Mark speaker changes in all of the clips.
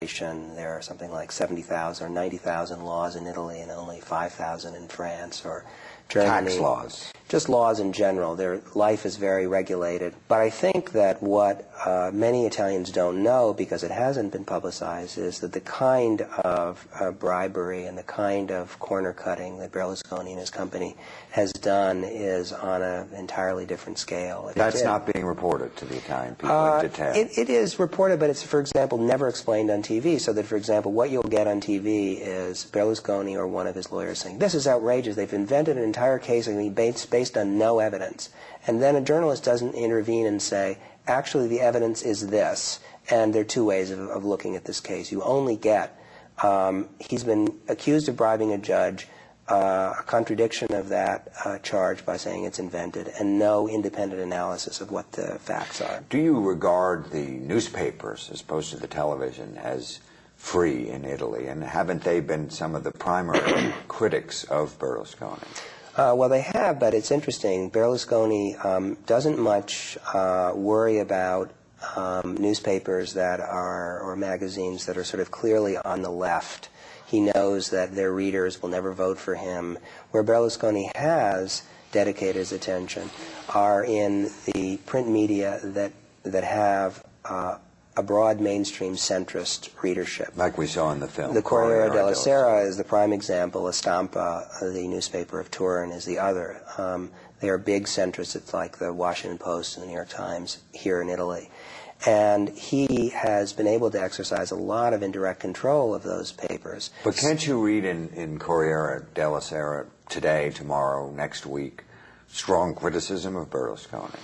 Speaker 1: There are something like 70,000 or 90,000 laws in Italy and only 5,000 in France or Germany.
Speaker 2: Tax laws.
Speaker 1: Just laws in general. Their life is very regulated. But I think that what many Italians don't know, because it hasn't been publicized, is that the kind of bribery and the kind of corner cutting that Berlusconi and his company has done is on an entirely different scale.
Speaker 2: That's not being reported to the Italian people in detail.
Speaker 1: It is reported, but it's, for example, never explained on TV. So that, for example, what you'll get on TV is Berlusconi or one of his lawyers saying, "This is outrageous. They've invented an entire case based on no evidence." And then a journalist doesn't intervene and say, actually, the evidence is this. And there are two ways of looking at this case. You only get, he's been accused of bribing a judge, a contradiction of that charge by saying it's invented, and no independent analysis of what the facts are.
Speaker 2: Do you regard the newspapers, as opposed to the television, as free in Italy? And haven't they been some of the primary critics of Berlusconi?
Speaker 1: Well, they have, but it's interesting. Berlusconi doesn't much worry about newspapers that are, or magazines that are sort of clearly on the left. He knows that their readers will never vote for him. Where Berlusconi has dedicated his attention are in the print media that have a broad mainstream centrist readership.
Speaker 2: Like we saw in the film.
Speaker 1: The Corriere della Sera is the prime example. La Stampa, the newspaper of Turin, is the other. They are big centrists. It's like the Washington Post and the New York Times here in Italy. And he has been able to exercise a lot of indirect control of those papers.
Speaker 2: But can't you read in Corriere della Sera today, tomorrow, next week, strong criticism of Berlusconi?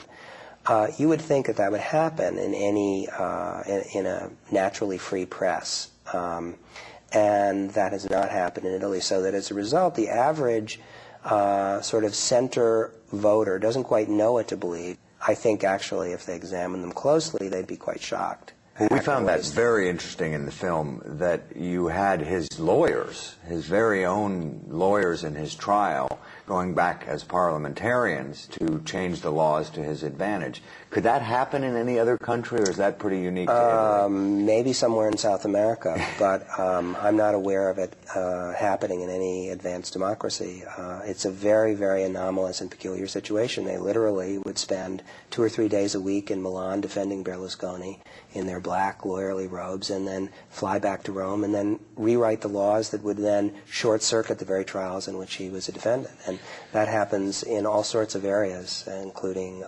Speaker 1: You would think that that would happen in any in a naturally free press, and that has not happened in Italy. So that as a result, the average sort of center voter doesn't quite know what to believe. I think actually, if they examine them closely, they'd be quite shocked.
Speaker 2: Well, we found that very interesting in the film, that you had his lawyers, his very own lawyers in his trial, going back as parliamentarians to change the laws to his advantage. Could that happen in any other country, or is that pretty unique to Italy?
Speaker 1: Maybe somewhere in South America, but I'm not aware of it happening in any advanced democracy. It's a very, very anomalous and peculiar situation. They literally would spend 2 or 3 days a week in Milan defending Berlusconi in their black lawyerly robes, and then fly back to Rome and then rewrite the laws that would then short-circuit the very trials in which he was a defendant. And that happens in all sorts of areas, including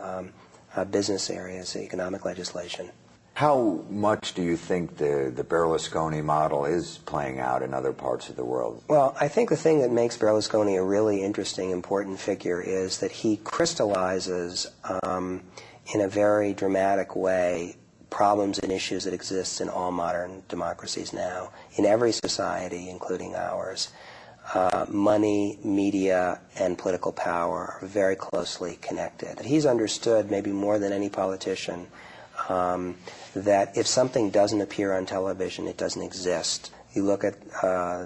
Speaker 1: business areas, economic legislation.
Speaker 2: How much do you think the Berlusconi model is playing out in other parts of the world?
Speaker 1: Well, I think the thing that makes Berlusconi a really interesting, important figure is that he crystallizes in a very dramatic way problems and issues that exist in all modern democracies now, in every society, including ours. Money, media, and political power are very closely connected. He's understood, maybe more than any politician, that if something doesn't appear on television, it doesn't exist. You look at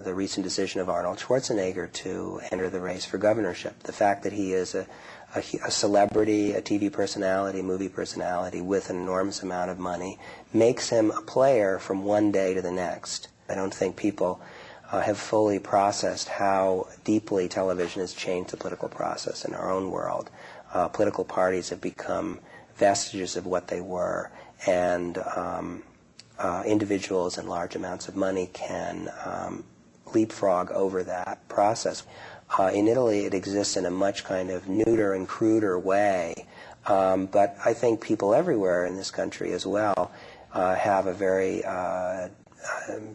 Speaker 1: the recent decision of Arnold Schwarzenegger to enter the race for governorship. The fact that he is a celebrity, a TV personality, movie personality with an enormous amount of money makes him a player from one day to the next. I don't think people have fully processed how deeply television has changed the political process in our own world. Political parties have become vestiges of what they were, and individuals and large amounts of money can leapfrog over that process. In Italy, it exists in a much kind of neuter and cruder way, but I think people everywhere in this country as well have a very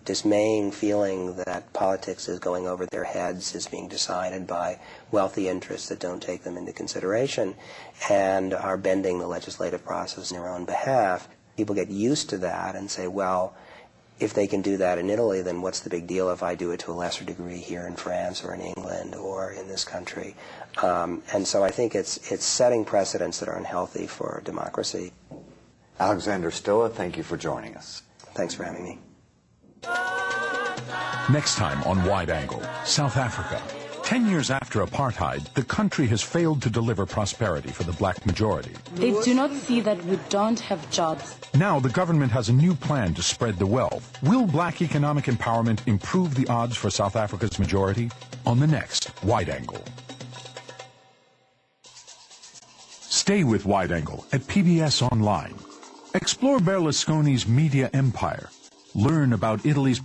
Speaker 1: dismaying feeling that politics is going over their heads, is being decided by wealthy interests that don't take them into consideration, and are bending the legislative process in their own behalf. People get used to that and say, well, if they can do that in Italy, then what's the big deal if I do it to a lesser degree here in France or in England or in this country? And so I think it's setting precedents that are unhealthy for democracy.
Speaker 2: Alexander Stilla, thank you for joining us.
Speaker 1: Thanks for having me.
Speaker 3: Next time on Wide Angle, South Africa. 10 years after apartheid, the country has failed to deliver prosperity for the black majority.
Speaker 4: They do not see that we don't have jobs.
Speaker 3: Now the government has a new plan to spread the wealth. Will black economic empowerment improve the odds for South Africa's majority? On the next Wide Angle. Stay with Wide Angle at PBS Online. Explore Berlusconi's media empire. Learn about Italy's